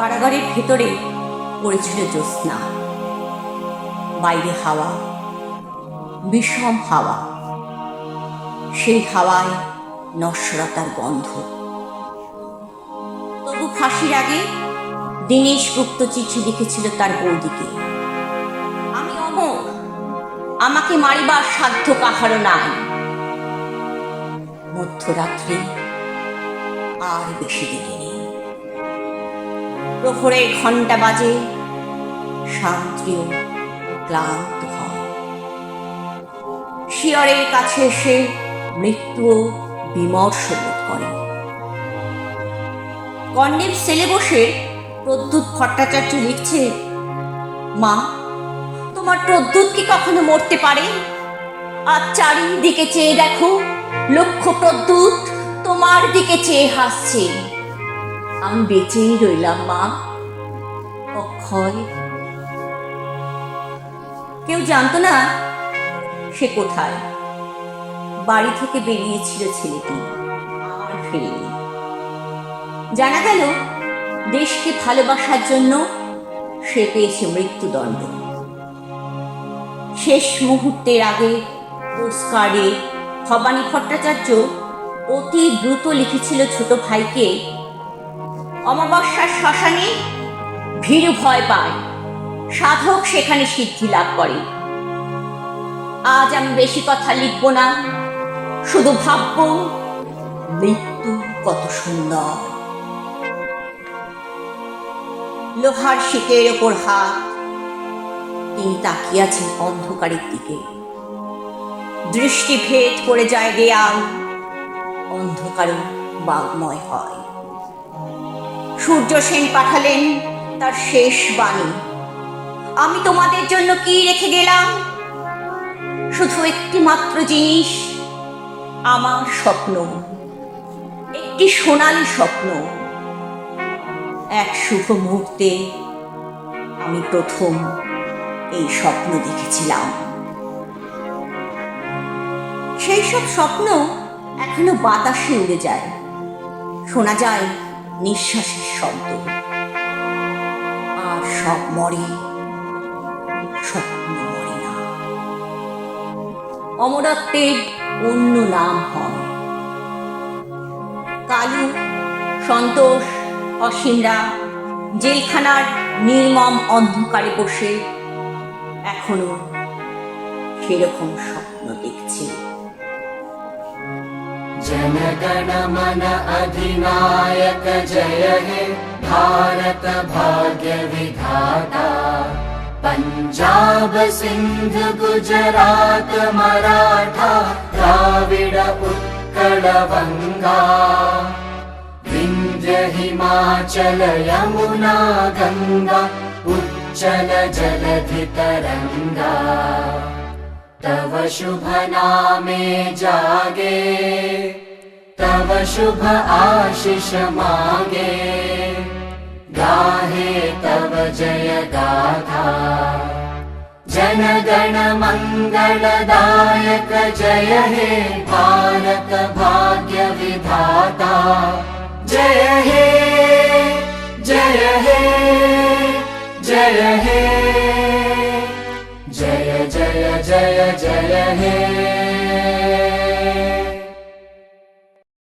কারাগারের ভেতরে পড়েছিল জ্যোৎস্না। বাইরে হাওয়া, বিষম হাওয়া, সেই হাওয়ায় নশ্বরতার গন্ধ। তবু ফাঁসির আগে দীনেশ গুপ্ত চিঠি লিখেছিল তার বৌদিকে, আমি অমর, আমাকে মারিবার সাধ্য কাহারও নাই। মধ্যরাত্রি আর বেশি দেরি নেই। প্রহরের ঘণ্টা বাজে, শান্তিও ক্লান্ত হয়। শিয়রের কাছে এসে মৃত্যুও বিমর্ষ বোধ করে। কর্ণের সেলে বসে প্রদ্যুৎ ভট্টাচার্য লিখছে, মা, তোমার প্রদ্যুৎ কি কখনো মরতে পারে? আজ চারিদিকে চেয়ে দেখো, লক্ষ প্রদ্যুৎ তোমার দিকে চেয়ে হাসছে। আমি বেঁচেই রইলাম মা, অক্ষয়। কেউ জানতো না সে কোথায়। বাড়ি থেকে বেরিয়েছিল ছেলেটি, আর ফেরেনি। জানা গেল দেশকে ভালোবাসার জন্য সে পেয়েছে মৃত্যুদণ্ড। শেষ মুহূর্তের আগে পোস্টকার্ডে ভবানী ভট্টাচার্য অতি দ্রুত লিখেছিল ছোট ভাইকে, অমাবস্যার শ্মশানে ভীরু ভয় পায়, সাধক সেখানে সিদ্ধি লাভ করে। আজ আমি বেশি কথা লিখব না, শুধু ভাবব মৃত্যু কত সুন্দর। লোহার শিকের ওপর হাত, তিনি তাকিয়ে আছেন অন্ধকারের দিকে। দৃষ্টি ভেদ করে যায় দেয়াল, অন্ধকারও বাগময় হয়। সূর্য সেন পাঠালেন তার শেষ বাণী, আমি তোমাদের জন্য কি রেখে গেলাম? শুধু একটি মাত্র জিনিস, আমার স্বপ্ন, একটি সোনালী স্বপ্ন। এক শুভ মুহূর্তে আমি প্রথম এই স্বপ্ন দেখেছিলাম। সেই সব স্বপ্ন এখনো বাতাসে উড়ে যায়, শোনা যায় নিঃশ্বাসের শব্দ। আর সব মরে, স্বপ্ন মরে না। অমরত্বের অন্য নাম হয়। কালু, সন্তোষ, অসীমরা জেলখানার নির্মম অন্ধকারে বসে এখনো সেরকম স্বপ্ন দেখছে। जनगण मन अधिनायक जय हे भारत भाग्य विधाता। पंजाब सिंध गुजरात मराठा द्राविड उत्कल बंगा। विंध्य हिमाचल यमुना गंगा उच्चल जलधि तरंगा। तव शुभ नामे जागे, तव शुभ आशीष मांगे। गाहे तव जय गाथा, जन गण मंगलदायक जय हे भारत भाग्य विधाता। जय हे, जय हे, जय हे, जय जय जय जय हे।